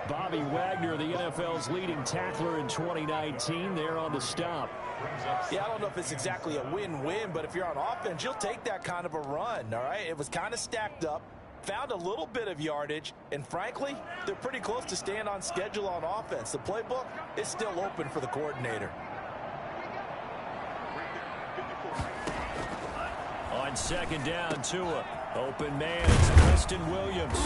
Bobby Wagner, the NFL's leading tackler in 2019, there on the stop. Yeah, I don't know if it's exactly a win-win, but if you're on offense, you'll take that kind of a run, all right? It was kind of stacked up, found a little bit of yardage, and frankly, they're pretty close to staying on schedule on offense. The playbook is still open for the coordinator. On second down, Tua. Open man, it's Preston Williams.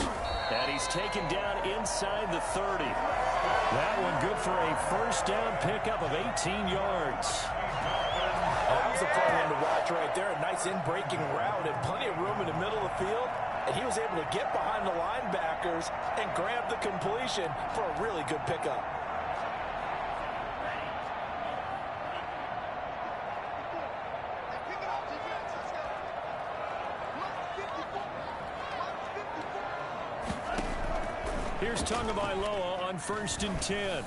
And he's taken down inside the 30. That one good for a first down pickup of 18 yards. That was a fun one to watch right there. A nice in-breaking route and plenty of room in the middle of the field. And he was able to get behind the linebackers and grab the completion for a really good pickup. Here's Tagovailoa on 1st and 10.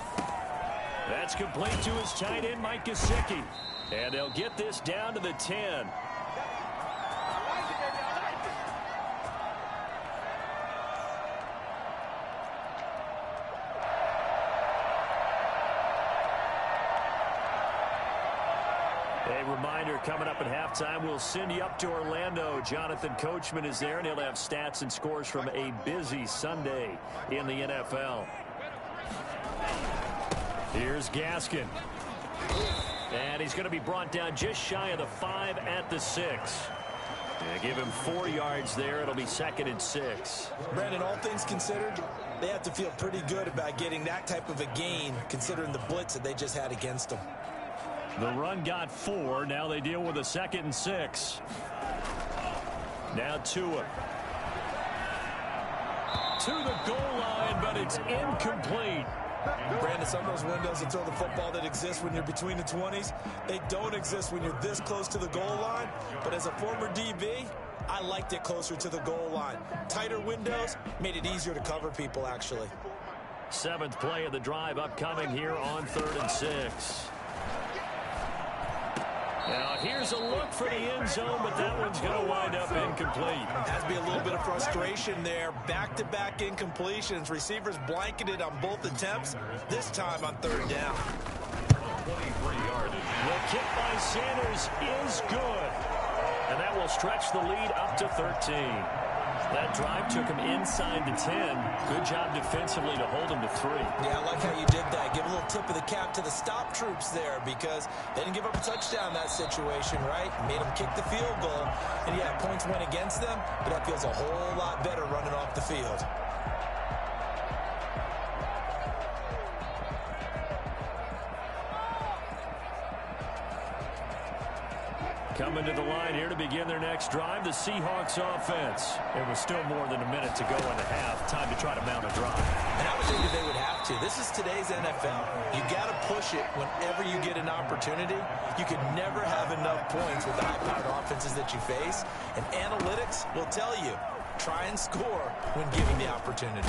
That's complete to his tight end, Mike Gesicki. And they'll get this down to the 10. A reminder, coming up at halftime, we'll send you up to Orlando. Jonathan Coachman is there, and he'll have stats and scores from a busy Sunday in the NFL. Here's Gaskin. And he's going to be brought down just shy of the 5 at the 6. And give him 4 yards there. It'll be 2nd and 6. Brandon, all things considered, they have to feel pretty good about getting that type of a gain, considering the blitz that they just had against them. The run got 4. Now they deal with a 2nd and 6. Now Tua. To the goal line, but it's incomplete. Brandon, some of those windows to throw the football that exist when you're between the 20s, they don't exist when you're this close to the goal line. But as a former DB, I liked it closer to the goal line. Tighter windows made it easier to cover people, actually. 7th play of the drive upcoming here on 3rd and 6. Now, here's a look for the end zone, but that one's going to wind up incomplete. Has to be a little bit of frustration there. Back-to-back incompletions. Receivers blanketed on both attempts, this time on 3rd down. The kick by Sanders is good. And that will stretch the lead up to 13. That drive took him inside the 10. Good job defensively to hold him to 3. Yeah, I like how you did that. Give a little tip of the cap to the stop troops there, because they didn't give up a touchdown in that situation, right? Made them kick the field goal. And yeah, points went against them, but that feels a whole lot better running off the field. Coming to the line here to begin their next drive, the Seahawks offense. It was still more than a minute to go in the half. Time to try to mount a drive. And I would think that they would have to. This is today's NFL. You got to push it whenever you get an opportunity. You could never have enough points with the high-powered offenses that you face. And analytics will tell you, try and score when given the opportunity.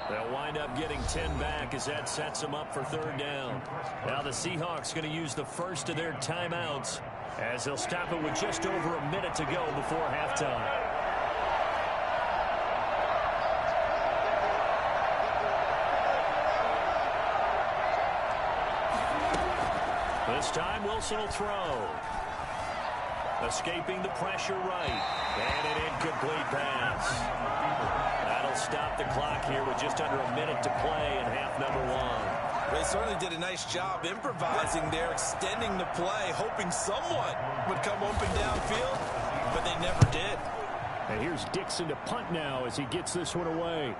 They'll wind up getting 10 back as that sets them up for 3rd down. Now the Seahawks going to use the first of their timeouts, as they'll stop it with just over a minute to go before halftime. This time Wilson will throw. Escaping the pressure right. And an incomplete pass. That'll stop the clock here with just under a minute to play in half number 1. They certainly did a nice job improvising there, extending the play, hoping someone would come open downfield, but they never did. And here's Dixon to punt now as he gets this one away.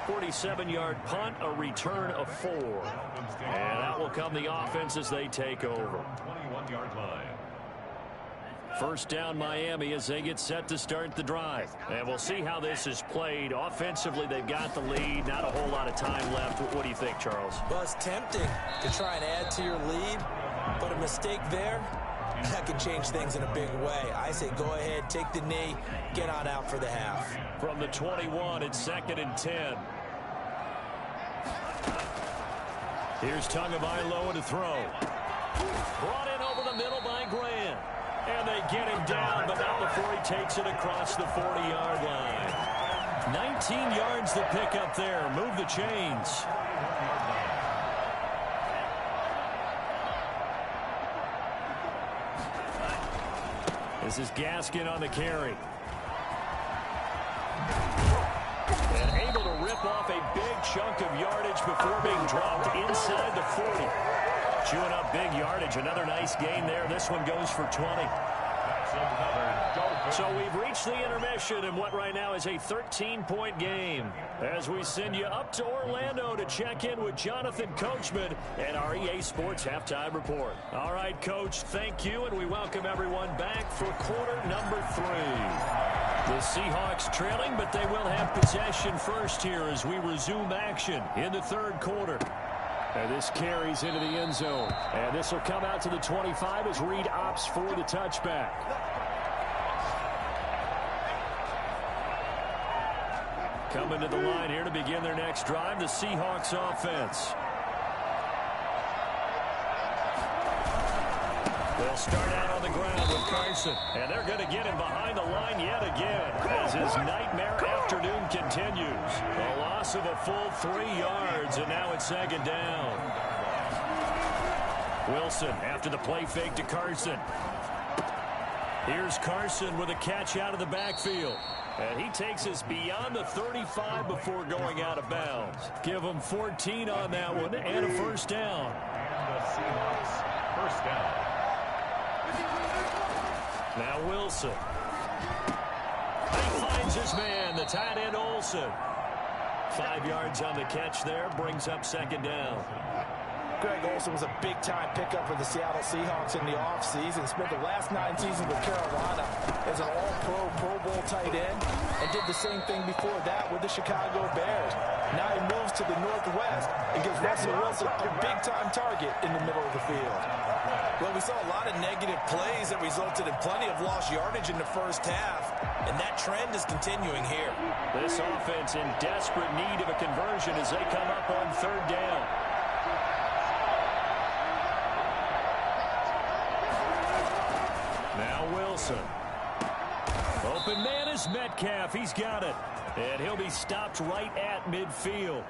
47-yard punt, a return of 4. And that will come the offense as they take over. 21-yard line. First down Miami as they get set to start the drive. And we'll see how this is played. Offensively, they've got the lead. Not a whole lot of time left. What do you think, Charles? Well, it's tempting to try and add to your lead, but a mistake there, that can change things in a big way. I say go ahead, take the knee, get on out for the half. From the 21, it's 2nd and 10. Here's Tagovailoa to throw. Brought in over the middle by Grant. And they get him down, but not before he takes it across the 40-yard line. 13 yards to pick up there. Move the chains. This is Gaskin on the carry. And able to rip off a big chunk of yardage before being dropped inside the 40. Chewing up big yardage. Another nice gain there. This one goes for 20. So we've reached the intermission in what right now is a 13-point game as we send you up to Orlando to check in with Jonathan Coachman and our EA Sports Halftime Report. All right, Coach, thank you, and we welcome everyone back for quarter number 3. The Seahawks trailing, but they will have possession first here as we resume action in the third quarter. And this carries into the end zone. And this will come out to the 25 as Reed opts for the touchback. Coming to the line here to begin their next drive, the Seahawks offense. They'll start out on the ground with Carson. And they're going to get him behind the line yet again as his nightmare afternoon continues. A loss of a full 3 yards, and now it's second down. Wilson after the play fake to Carson. Here's Carson with a catch out of the backfield. And he takes us beyond the 35 before going out of bounds. Give him 14 on that one and a first down. And the Seahawks first down. Now Wilson. He finds his man, the tight end Olsen. 5 yards on the catch there, brings up second down. Greg Olsen was a big-time pickup for the Seattle Seahawks in the offseason. Spent the last 9 seasons with Carolina as an all-pro, Pro Bowl tight end, and did the same thing before that with the Chicago Bears. Now he moves to the Northwest and gives Russell Wilson a big-time target in the middle of the field. Well, we saw a lot of negative plays that resulted in plenty of lost yardage in the first half, and that trend is continuing here. This offense in desperate need of a conversion as they come up on third down. Now Wilson. Open man is Metcalf. He's got it. And he'll be stopped right at midfield.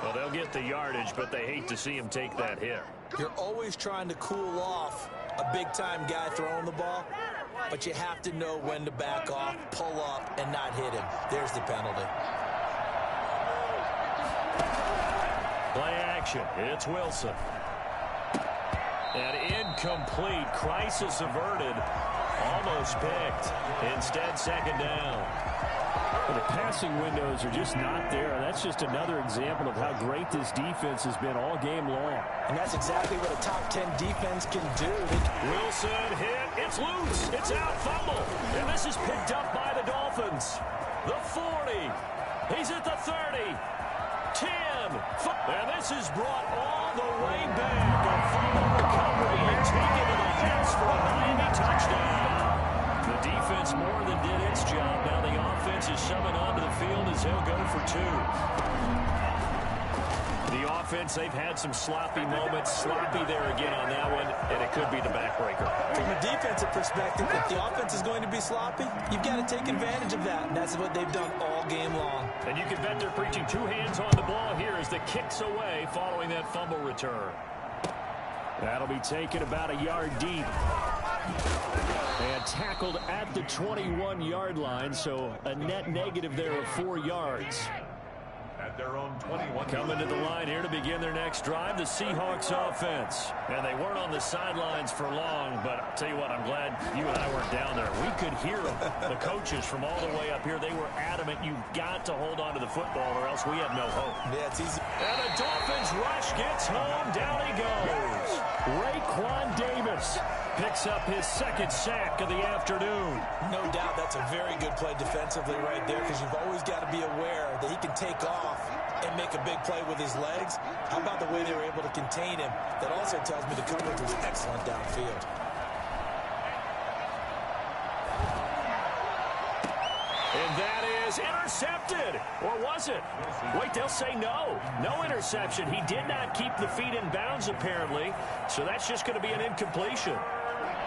Well, they'll get the yardage, but they hate to see him take that hit. You're always trying to cool off a big-time guy throwing the ball, but you have to know when to back off, pull up, and not hit him. There's the penalty. Play action. It's Wilson. And incomplete. Crisis averted. Almost picked. Instead, second down. Well, the passing windows are just not there. That's just another example of how great this defense has been all game long. And that's exactly what a top 10 defense can do. Wilson hit. It's loose. It's out. Fumble. And this is picked up by the Dolphins. The 40. He's at the 30. 10. And this is brought all the way back. A fumble recovery and taken to the house for a Miami touchdown. The defense more than did its job. Now the offense is summoned onto the field as they'll go for 2. The offense, they've had some sloppy moments. Sloppy there again on that one, and it could be the backbreaker. From a defensive perspective, if the offense is going to be sloppy, you've got to take advantage of that, and that's what they've done all game long. And you can bet they're preaching 2 hands on the ball here as the kick's away following that fumble return. That'll be taken about a yard deep. And tackled at the 21-yard line, so a net negative there of 4 yards. At their own 21. Coming to the line here to begin their next drive, the Seahawks offense. And they weren't on the sidelines for long, but I'll tell you what, I'm glad you and I weren't down there. We could hear them. The coaches from all the way up here, they were adamant, you've got to hold on to the football or else we have no hope. Yeah, it's easy. And the Dolphins rush gets home. Down he goes. Raekwon Davis picks up his second sack of the afternoon. No doubt that's a very good play defensively right there, because you've always got to be aware that he can take off and make a big play with his legs. How about the way they were able to contain him? That also tells me the coverage was excellent downfield. And that is intercepted. Or was it? Wait, they'll say no. No interception. He did not keep the feet in bounds, apparently. So that's just going to be an incompletion.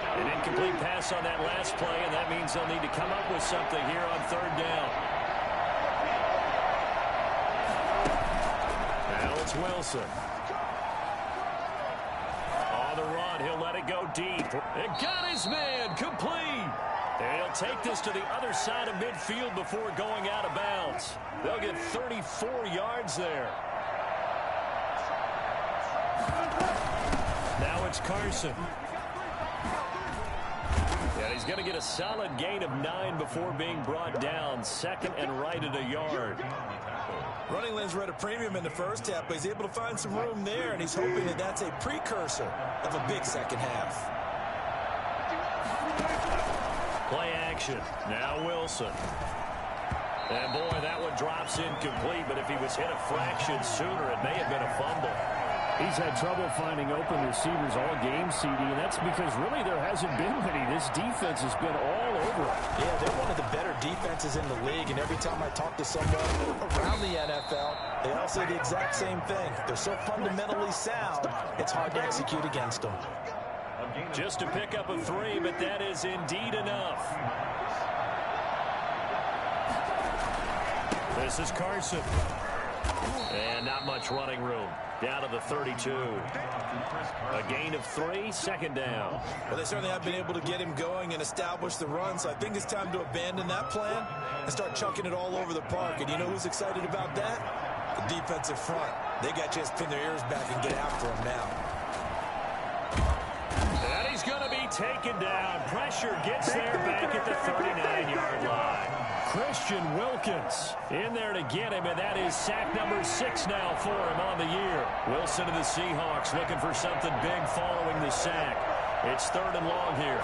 An incomplete pass on that last play, and that means they'll need to come up with something here on third down. it's Wilson. On the run, he'll let it go deep. And got his man complete. And he'll take this to the other side of midfield before going out of bounds. They'll get 34 yards there. Now it's Carson. And he's going to get a solid gain of 9 before being brought down. Second and right at a yard. Running lanes were at a premium in the first half, but he's able to find some room there, and he's hoping that that's a precursor of a big second half. Play action. Now Wilson. And boy, that one drops incomplete, but if he was hit a fraction sooner, it may have been a fumble. He's had trouble finding open receivers all game, CD, and that's because really there hasn't been many. This defense has been all over it. Yeah, they're one of the better defenses in the league, and every time I talk to someone around the NFL, they all say the exact same thing. They're so fundamentally sound, it's hard to execute against them. Just to pick up a 3, but that is indeed enough. This is Carson. And not much running room. Down to the 32. A gain of 3, second down. Well, they certainly have been able to get him going and establish the run, so I think it's time to abandon that plan and start chunking it all over the park. And you know who's excited about that? The defensive front. They got a chance to pin their ears back and get after him now. And he's going to be taken down. Pressure gets there back at the 39-yard line. Christian Wilkins in there to get him, and that is sack number 6 now for him on the year. Wilson of the Seahawks looking for something big following the sack. It's 3rd and long here.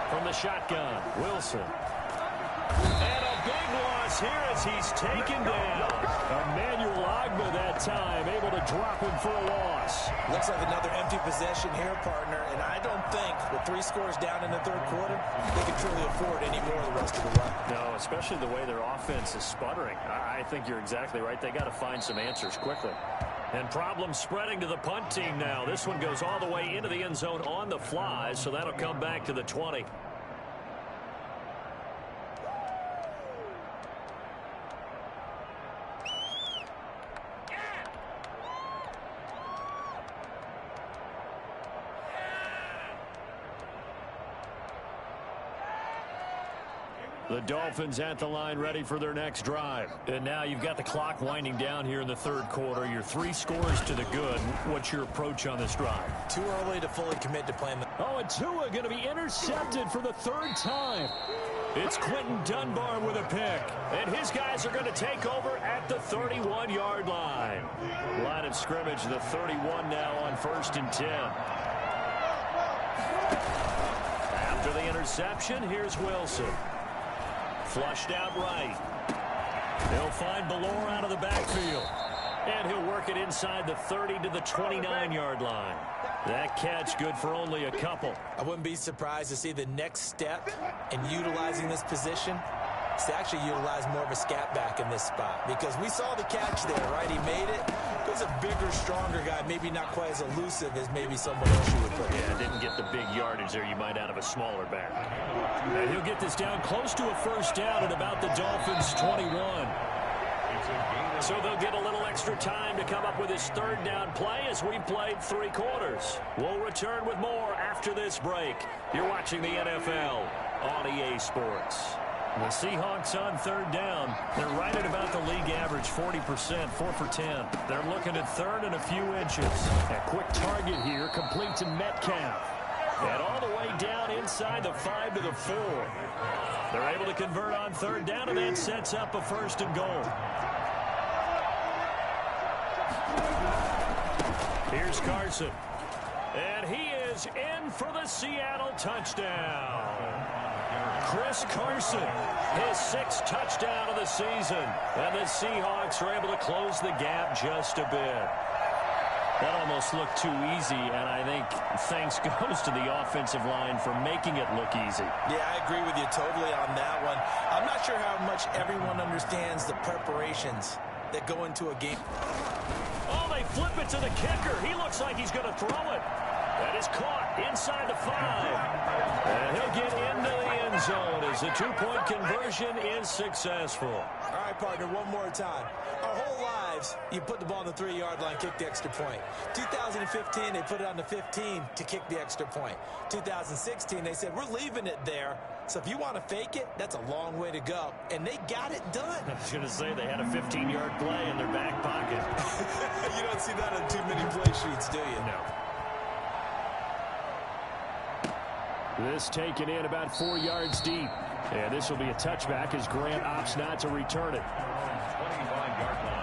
From the shotgun, Wilson. And a big loss here as he's taken down. Emmanuel Ogbah that time, able to drop him for a loss. Looks like another empty possession here, partner, and I don't think with 3 scores down in the 3rd quarter, they can truly afford any more of the rest of the run. No, especially the way their offense is sputtering. I think you're exactly right. They got to find some answers quickly. And problems spreading to the punt team now. This one goes all the way into the end zone on the fly, so that'll come back to the 20. The Dolphins at the line ready for their next drive. And now you've got the clock winding down here in the 3rd quarter. Your 3 scores to the good. What's your approach on this drive? Too early to fully commit to playing the... Oh, and Tua going to be intercepted for the 3rd time. It's Quentin Dunbar with a pick. And his guys are going to take over at the 31-yard line. Line of scrimmage, the 31 now on 1st and 10. After the interception, here's Wilson. Flushed out right. They'll find Ballore out of the backfield. And he'll work it inside the 30 to the 29-yard line. That catch good for only a couple. I wouldn't be surprised to see the next step in utilizing this position is to actually utilize more of a scat back in this spot. Because we saw the catch there, right? He made it. He was a bigger, stronger guy, maybe not quite as elusive as maybe someone else you would put. Yeah, didn't get the big yardage there you might out of a smaller back. And he'll get this down close to a 1st down at about the Dolphins' 21. So they'll get a little extra time to come up with his 3rd down play as we've played 3 quarters. We'll return with more after this break. You're watching the NFL on EA Sports. The Seahawks on 3rd down. They're right at about the league average, 40%, 4 for 10. They're looking at 3rd and a few inches. A quick target here, complete to Metcalf. And all the way down inside the 5 to the 4. They're able to convert on 3rd down, and that sets up a 1st and goal. Here's Carson. And he is in for the Seattle touchdown. Chris Carson, his 6th touchdown of the season. And the Seahawks are able to close the gap just a bit. That almost looked too easy, and I think thanks goes to the offensive line for making it look easy. Yeah, I agree with you totally on that one. I'm not sure how much everyone understands the preparations that go into a game. Oh, they flip it to the kicker. He looks like he's going to throw it. That is caught inside the 5. And he'll get into the end zone as the 2-point conversion is successful. All right, partner, one more time. All our whole lives, you put the ball on the 3-yard line, kick the extra point. 2015, they put it on the 15 to kick the extra point. 2016, they said, we're leaving it there. So if you want to fake it, that's a long way to go. And they got it done. I was going to say they had a 15-yard play in their back pocket. You don't see that on too many play sheets, do you? No. This taken in about 4 yards deep. And this will be a touchback as Grant opts not to return it. 25-yard line.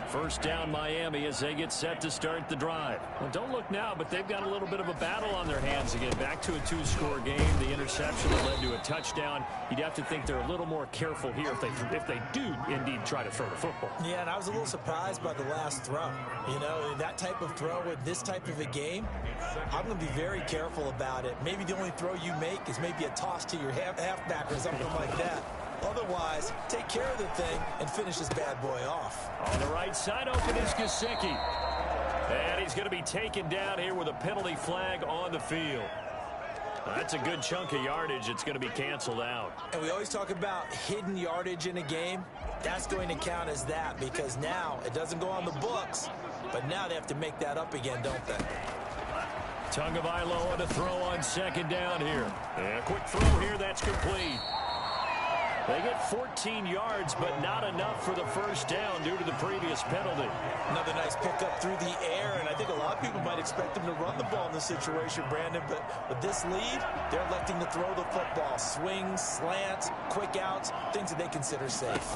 First down Miami as they get set to start the drive. Well, don't look now, but they've got a little bit of a battle on their hands again. Back to a 2-score game. The interception that led to a touchdown. You'd have to think they're a little more careful here if they do indeed try to throw the football. Yeah, and I was a little surprised by the last throw. You know, that type of throw with this type of a game, I'm going to be very careful about it. Maybe the only throw you make is maybe a toss to your halfback or something like that. Otherwise, take care of the thing and finish this bad boy off. On the right side, open is Gesicki. And he's going to be taken down here with a penalty flag on the field. That's a good chunk of yardage. It's going to be canceled out. And we always talk about hidden yardage in a game. That's going to count as that because now it doesn't go on the books, but now they have to make that up again, don't they? Tagovailoa on the throw on second down here. And a quick throw here. That's complete. They get 14 yards, but not enough for the first down due to the previous penalty. Another nice pickup through the air, and I think a lot of people might expect them to run the ball in this situation, Brandon, but with this lead, they're electing to throw the football. Swings, slants, quick outs, things that they consider safe.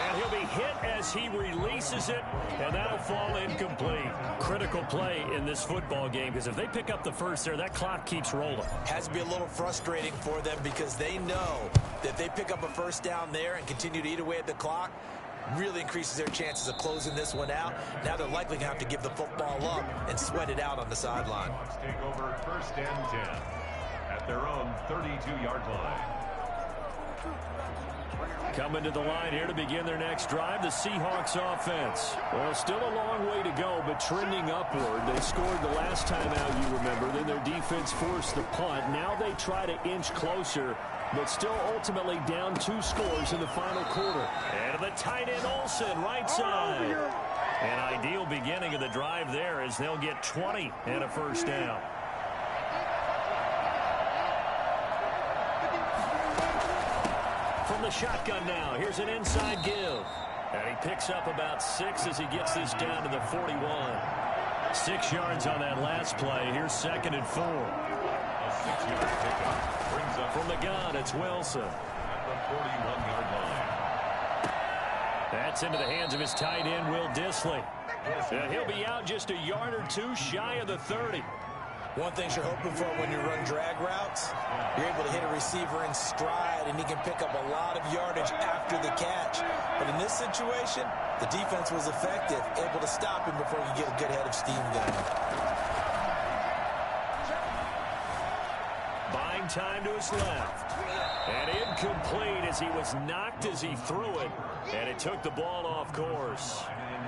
And he'll be hit as he releases it, and that'll fall incomplete. Critical play in this football game, because if they pick up the first there, that clock keeps rolling. Has to be a little frustrating for them because they know that if they pick up a first down there and continue to eat away at the clock, really increases their chances of closing this one out. Now they're likely going to have to give the football up and sweat it out on the sideline. Take over first and 10 at their own 32-yard line. Coming to the line here to begin their next drive, the Seahawks offense. Well, still a long way to go, but trending upward. They scored the last time out, you remember. Then their defense forced the punt. Now they try to inch closer, but still ultimately down 2 scores in the final quarter. And the tight end Olsen, right side. An ideal beginning of the drive there as they'll get 20 and a first down. From the shotgun now, here's an inside give. And he picks up about 6 as he gets this down to the 41. 6 yards on that last play. Here's 2nd and 4. A 6-yard pickup brings up From the gun, it's Wilson. at the 41-yard line. That's into the hands of his tight end, Will Dissly. And he'll be out just a yard or 2 shy of the 30. One thing you're hoping for when you run drag routes, you're able to hit a receiver in stride, and he can pick up a lot of yardage after the catch. But in this situation, the defense was effective, able to stop him before he get a good head of steam going. Buying time to his left. And incomplete as he was knocked as he threw it. And it took the ball off course.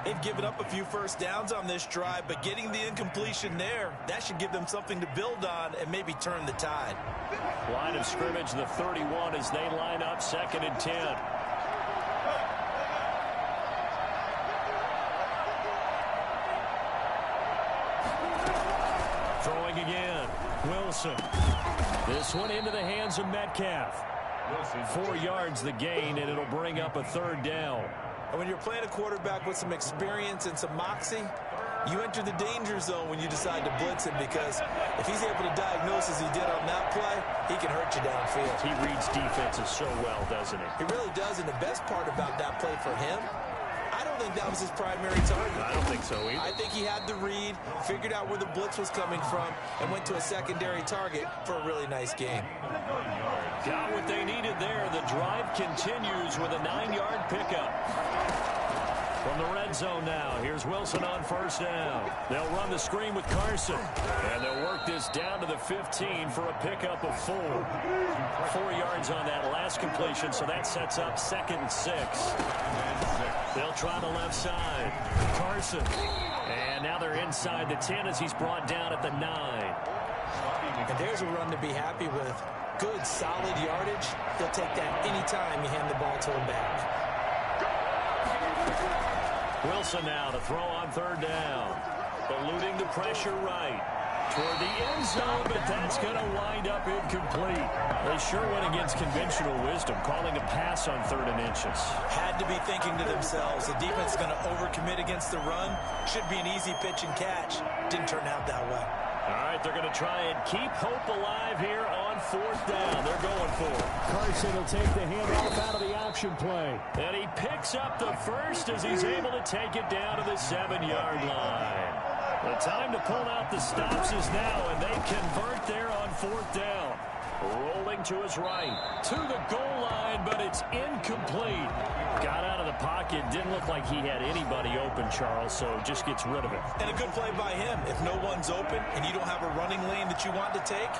They've given up a few first downs on this drive, but getting the incompletion there, that should give them something to build on and maybe turn the tide. Line of scrimmage, the 31 as they line up 2nd and 10. Throwing again. Wilson. This one into the hands of Metcalf. 4 yards the gain, and it'll bring up a 3rd down. And when you're playing a quarterback with some experience and some moxie, you enter the danger zone when you decide to blitz him, because if he's able to diagnose as he did on that play, he can hurt you downfield. He reads defenses so well, doesn't he? He really does, and the best part about that play for him, I don't think that was his primary target. I don't think so either. I think he had the read, figured out where the blitz was coming from, and went to a secondary target for a really nice game. Got what they needed there. The drive continues with a 9-yard pickup. From the red zone now, here's Wilson on first down. They'll run the screen with Carson. And they'll work this down to the 15 for a pickup of 4. 4 yards on that last completion, so that sets up 2nd and 6. They'll try the left side. Carson. And now they're inside the 10 as he's brought down at the 9. And there's a run to be happy with. Good, solid yardage. He'll take that anytime you hand the ball to him back. Wilson now to throw on 3rd down. Eluding the pressure right. Toward the end zone, but that's going to wind up incomplete. They sure went against conventional wisdom, calling a pass on 3rd and inches. Had to be thinking to themselves, the defense is going to overcommit against the run. Should be an easy pitch and catch. Didn't turn out that way. All right, they're going to try and keep hope alive here on 4th down. They're going for it. Carson will take the handoff out of the option play. And he picks up the first as he's able to take it down to the 7-yard line. The time to pull out the stops is now, and they convert there on 4th down. Rolling to his right, to the goal line, but it's incomplete. Got out of the pocket, didn't look like he had anybody open, Charles, so just gets rid of it. And a good play by him. If no one's open and you don't have a running lane that you want to take,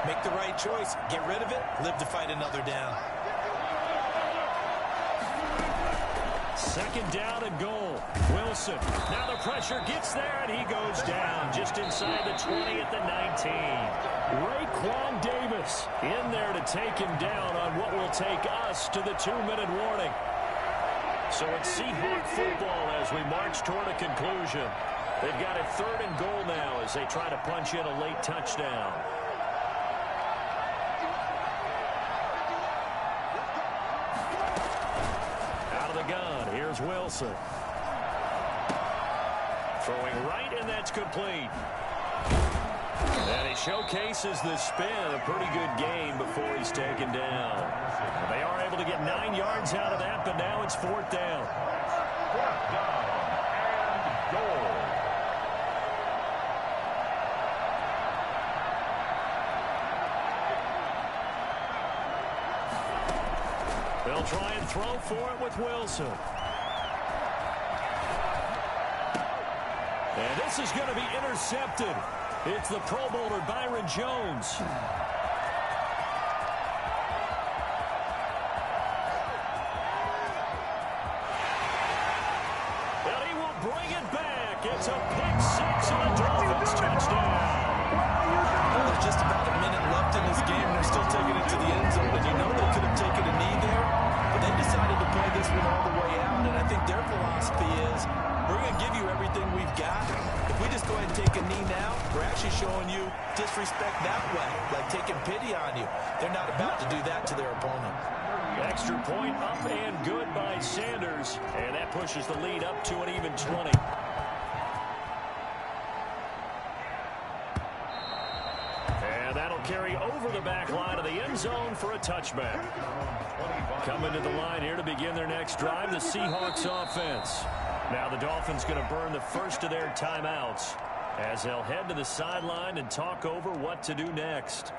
make the right choice. Get rid of it, live to fight another down. 2nd down and goal. Wilson. Now the pressure gets there, and he goes down just inside the 20 at the 19. Raekwon Davis in there to take him down on what will take us to the 2-minute warning. So it's Seahawk football as we march toward a conclusion. They've got a 3rd and goal now as they try to punch in a late touchdown. Gun. Here's Wilson. Throwing right, and that's complete. And he showcases the spin. A pretty good game before he's taken down. They are able to get 9 yards out of that, but now it's 4th down. 4th down and goal. They'll try and throw for it with Wilson. And this is going to be intercepted. It's the Pro Bowler Byron Jones. And he will bring it back. It's a pick 6 and a Dolphins touchdown. Well, there's just about a minute left in this game. They're still taking it to the end zone, and you know they could have taken a knee there, but they decided to play this one all the way out, and I think their philosophy is we're going to give you everything we've got. If we just go ahead and take a knee now, we're actually showing you disrespect that way, like taking pity on you. They're not about to do that to their opponent. Extra point up and good by Sanders, and that pushes the lead up to an even 20. That'll carry over the back line of the end zone for a touchback. Coming to the line here to begin their next drive, the Seahawks offense. Now the Dolphins going to burn the first of their timeouts as they'll head to the sideline and talk over what to do next.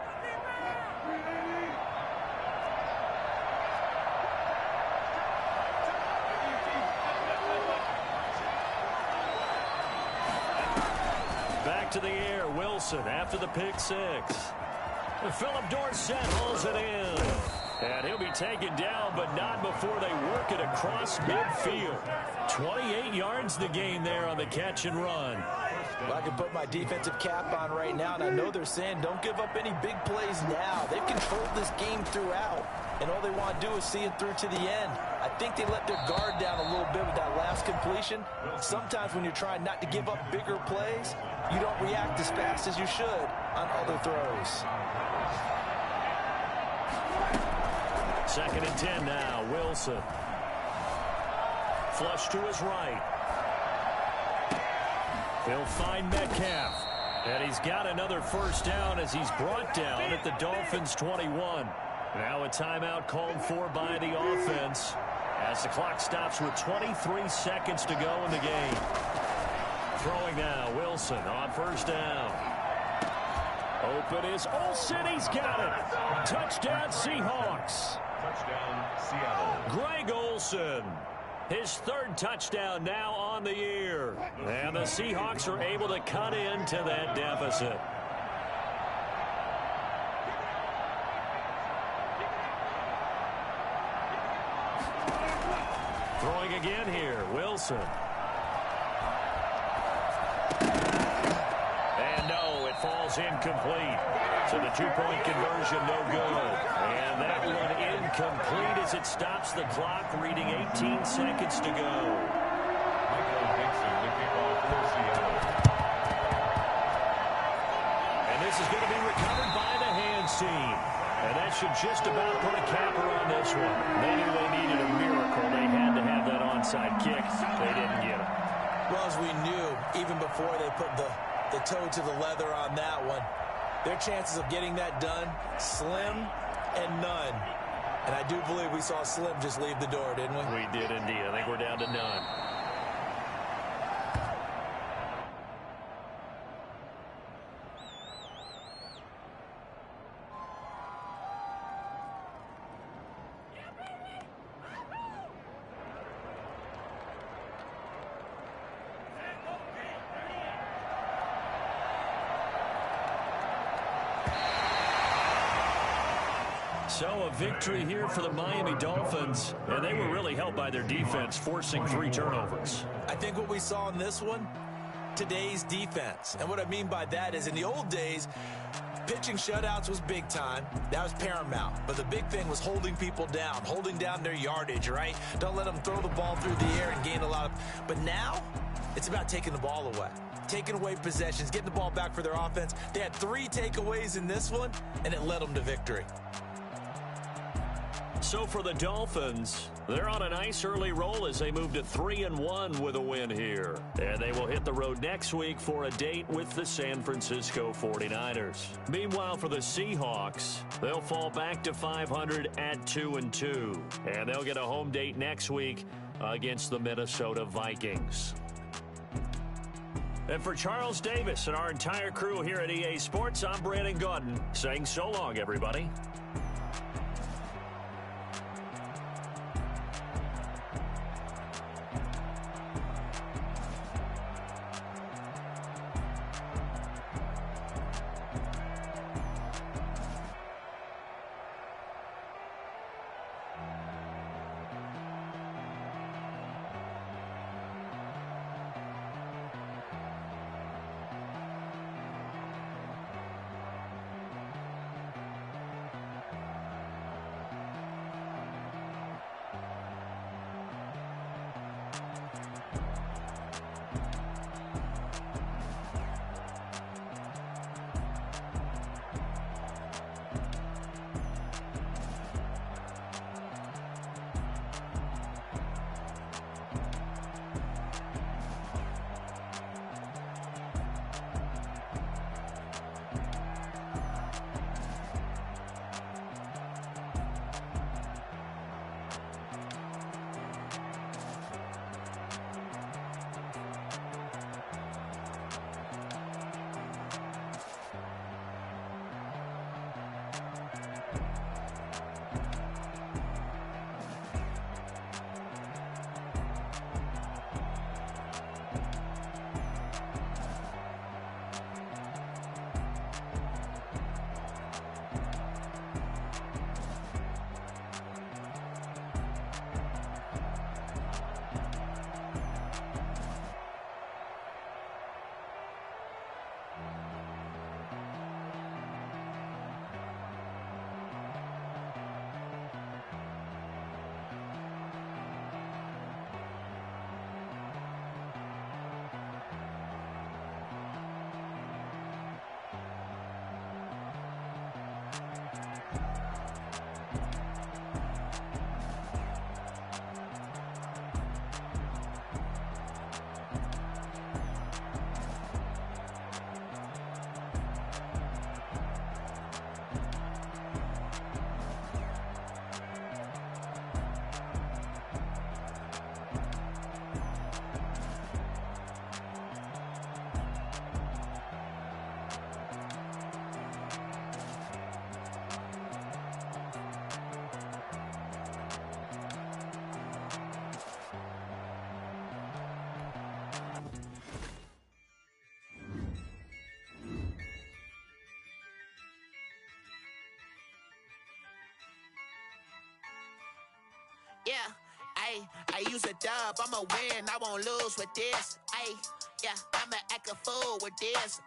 Back to the air, Wilson after the pick 6. Philip Dorsett hauls it in. And he'll be taken down, but not before they work it across midfield. 28 yards the gain there on the catch and run. Well, I can put my defensive cap on right now, and I know they're saying don't give up any big plays now. They've controlled this game throughout, and all they want to do is see it through to the end. I think they let their guard down a little bit with that last completion. Sometimes when you're trying not to give up bigger plays, you don't react as fast as you should on other throws. 2nd and 10 now, Wilson. Flush to his right. He'll find Metcalf. And he's got another first down as he's brought down at the Dolphins' 21. Now a timeout called for by the offense as the clock stops with 23 seconds to go in the game. Throwing now, Wilson on first down. Open is Olsen. He's got it. Touchdown, Seahawks. Touchdown, Seattle. Greg Olsen. His 3rd touchdown now on the year. And the Seahawks are able to cut into that deficit. Throwing again here, Wilson. ball's incomplete. So the two-point conversion no good. And that one incomplete as it stops the clock, reading 18 seconds to go. And this is going to be recovered by the hands team. And that should just about put a capper on this one. They knew they needed a miracle. They had to have that onside kick. They didn't get it. Well, as we knew, even before they put the toe to the leather on that one, their chances of getting that done, slim and none. And I do believe we saw Slim just leave the door, didn't we? We did indeed. I think we're down to none. So a victory here for the Miami Dolphins, and they were really helped by their defense, forcing 3 turnovers. I think what we saw in this one, today's defense. And what I mean by that is in the old days, pitching shutouts was big time. That was paramount. But the big thing was holding people down, holding down their yardage, right? Don't let them throw the ball through the air and gain a lot of... But now, it's about taking the ball away. Taking away possessions, getting the ball back for their offense. They had 3 takeaways in this one, and it led them to victory. So for the Dolphins, they're on a nice early roll as they move to 3-1 with a win here. And they will hit the road next week for a date with the San Francisco 49ers. Meanwhile, for the Seahawks, they'll fall back to 500 at 2-2. And they'll get a home date next week against the Minnesota Vikings. And for Charles Davis and our entire crew here at EA Sports, I'm Brandon Gaudin saying so long, everybody. Yeah, I use a dub, I'ma win, I won't lose with this. Yeah, I'ma act a fool with this.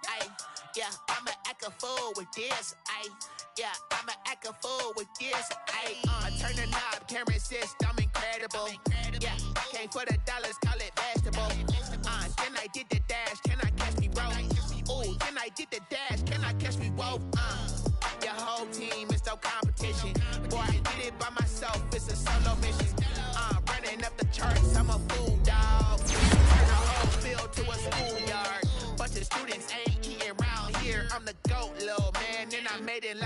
Yeah, I'ma act a fool with this. Yeah, I'ma act a fool with this. I turn the knob, can't resist. I'm incredible. Yeah, came for the dollars, call it vegetable. Then I did the dash, can I catch me roll? Ooh, then I did the dash, can I catch me roll? Your whole team is no competition. Boy, I did it by myself, it's a solo mission. Running up the charts, I'm a fool, dog. Turn the whole field to a schoolyard. Bunch of students ain't eating around here. I'm the GOAT, little man, and I made it